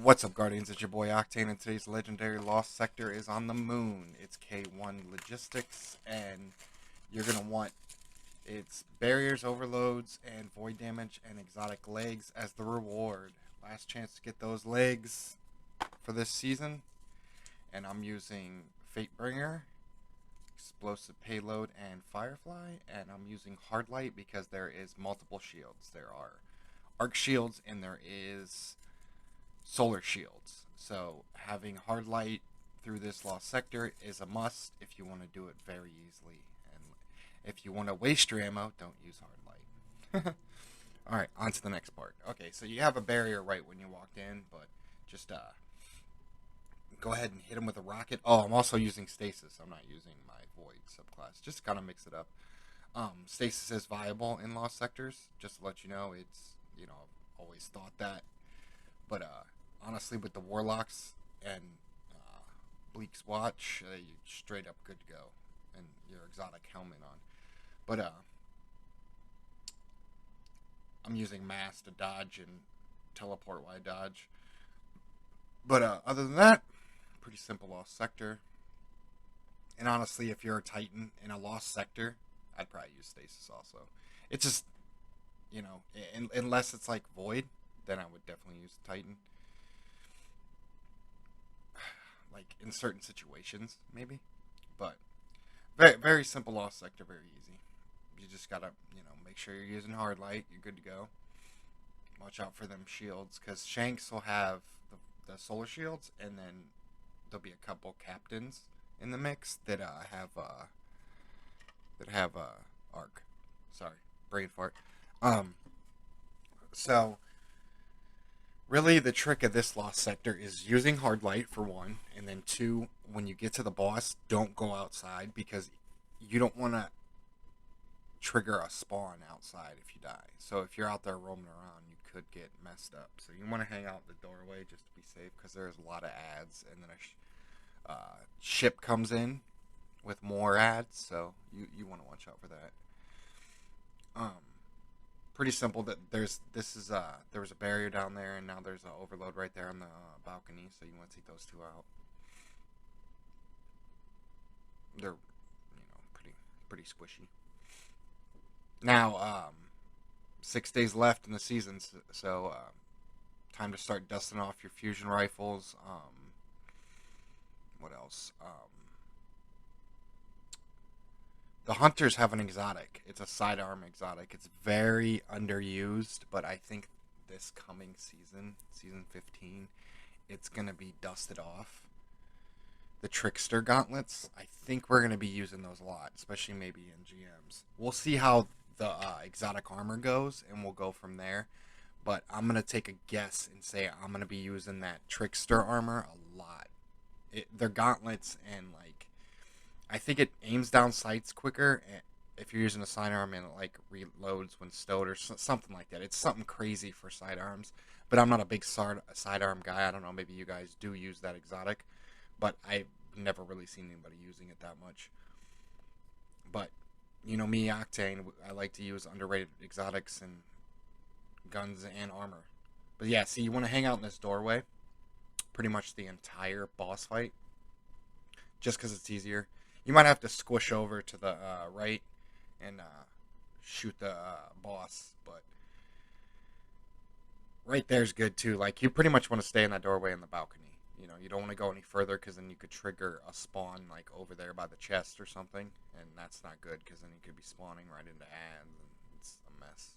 What's up, Guardians? It's your boy Octane, and today's legendary lost sector is on the moon. It's K1 Logistics, and you're going to want its barriers, overloads, and void damage, and exotic legs as the reward. Last chance to get those legs for this season, and I'm using Fatebringer, Explosive Payload, and Firefly, and I'm using Hardlight because there is multiple shields. There are Arc Shields, and there is solar shields. So having hard light through this lost sector is a must if you want to do it very easily. And if you want to waste your ammo, don't use hard light. All right, on to the next part. Okay, so you have a barrier right when you walked in, but just go ahead and hit him with a rocket. Oh, I'm also using stasis. I'm not using my void subclass. Just to kind of mix it up. Stasis is viable in lost sectors. Just to let you know, it's I've always thought that, but honestly, with the Warlocks and Bleak's Watch, you're straight up good to go, and your exotic helmet on. But I'm using mass to dodge and teleport while I dodge. But other than that, pretty simple lost sector. And honestly, if you're a Titan in a lost sector, I'd probably use stasis also. It's just, unless it's like void, then I would definitely use Titan. Like in certain situations, maybe. But very, very simple lost sector, very easy. You just gotta, make sure you're using hard light. You're good to go. Watch out for them shields, because Shanks will have the solar shields, and then there'll be a couple captains in the mix that have arc. Sorry, brain fart. So really, the trick of this lost sector is using hard light for one, and then two, when you get to the boss, don't go outside because you don't want to trigger a spawn outside if you die. So if you're out there roaming around, you could get messed up. So you want to hang out the doorway just to be safe, because there's a lot of ads, and then a ship comes in with more ads, so you want to watch out for that. Um, Pretty simple. That there was a barrier down there, and now there's an overload right there on the balcony, so you want to take those two out. They're pretty squishy. Now 6 days left in the season, so time to start dusting off your fusion rifles. What else? The hunters have an exotic. It's a sidearm exotic. It's very underused, but I think this coming season, season 15, it's going to be dusted off. The trickster gauntlets, I think we're going to be using those a lot, especially maybe in GMs. We'll see how the exotic armor goes, and we'll go from there. But I'm going to take a guess and say I'm going to be using that trickster armor a lot. They're gauntlets, and I think it aims down sights quicker if you're using a sidearm, and it reloads when stowed or something like that. It's something crazy for sidearms, but I'm not a big sidearm guy. I don't know, maybe you guys do use that exotic, but I've never really seen anybody using it that much. But me, Octane, I like to use underrated exotics and guns and armor. But yeah, see, you want to hang out in this doorway pretty much the entire boss fight, just because it's easier. You might have to squish over to the right and shoot the boss, but right there's good too. Like, you pretty much want to stay in that doorway in the balcony. You don't want to go any further, because then you could trigger a spawn over there by the chest or something, and that's not good, because then you could be spawning right into ads, and it's a mess.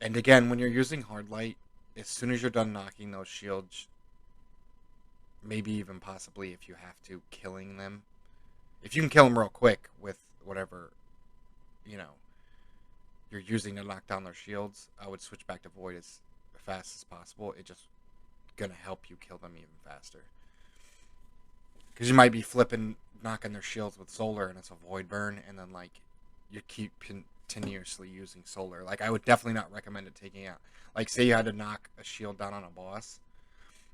And again, when you're using hard light, as soon as you're done knocking those shields, maybe even possibly if you have to, killing them. If you can kill them real quick with whatever, you know, you're using to knock down their shields, I would switch back to Void as fast as possible. It's just going to help you kill them even faster. Because you might be knocking their shields with Solar, and it's a Void burn, and then, you keep continuously using Solar. I would definitely not recommend it taking out. Say you had to knock a shield down on a boss,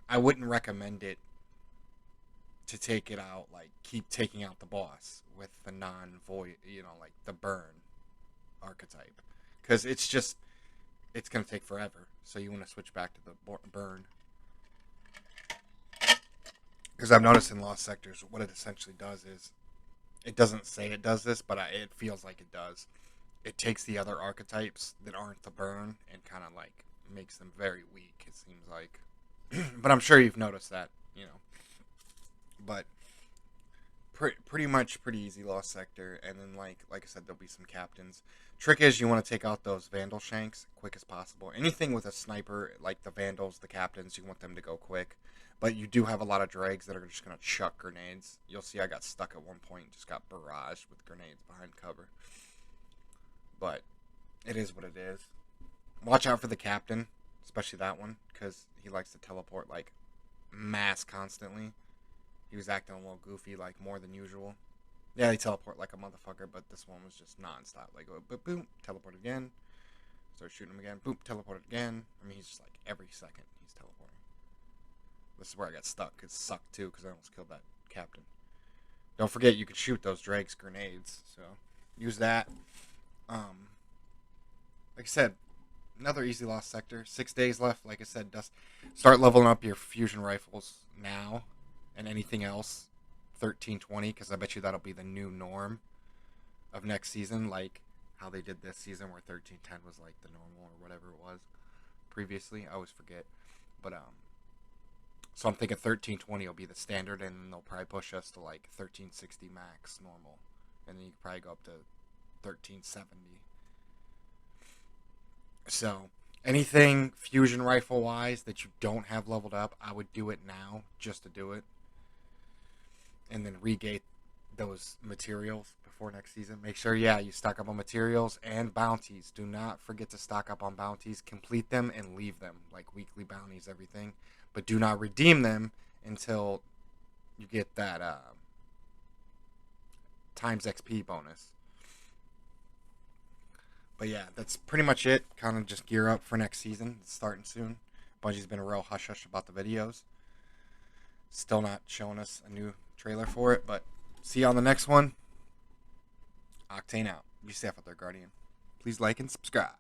I wouldn't recommend it to take it out, keep taking out the boss with the non-void, the burn archetype. Because it's going to take forever. So you want to switch back to the burn. Because I've noticed in Lost Sectors, what it essentially does is, it doesn't say it does this, but it feels like it does. It takes the other archetypes that aren't the burn and kind of like makes them very weak, it seems like. But I'm sure you've noticed that, you know. But pretty much pretty easy Lost Sector, and then like I said, there'll be some captains. Trick is you want to take out those Vandal Shanks quick as possible. Anything with a sniper, like the Vandals, the captains, you want them to go quick. But you do have a lot of dregs that are just gonna chuck grenades. You'll see I got stuck at one point, just got barraged with grenades behind cover. But it is what it is. Watch out for the captain, especially that one, because he likes to teleport like mass constantly. He was acting a little goofy, like more than usual. Yeah, they teleport like a motherfucker, but this one was just non-stop. Like, boom, teleport again. Start shooting him again. Boom, teleport again. I mean, he's just like every second he's teleporting. This is where I got stuck. It sucked too because I almost killed that captain. Don't forget you can shoot those Drake's grenades, so use that. Like I said, another easy Lost Sector. 6 days left. Like I said, start leveling up your fusion rifles now, and anything else 1320, because I bet you that'll be the new norm of next season, like how they did this season where 1310 was like the normal or whatever it was previously. I always forget. But so I'm thinking 1320 will be the standard, and they'll probably push us to like 1360 max normal, and then you can probably go up to 1370. So anything fusion rifle wise that you don't have leveled up, I would do it now just to do it, and then regate those materials before next season. Make sure, yeah, you stock up on materials and bounties. Do not forget to stock up on bounties. Complete them and leave them, like weekly bounties, everything. But do not redeem them until you get that times XP bonus. But yeah, that's pretty much it. Kind of just gear up for next season. It's starting soon. Bungie's been a real hush hush about the videos. Still not showing us a new trailer for it, but see you on the next one. Octane out. Be safe out there, Guardian. Please like and subscribe.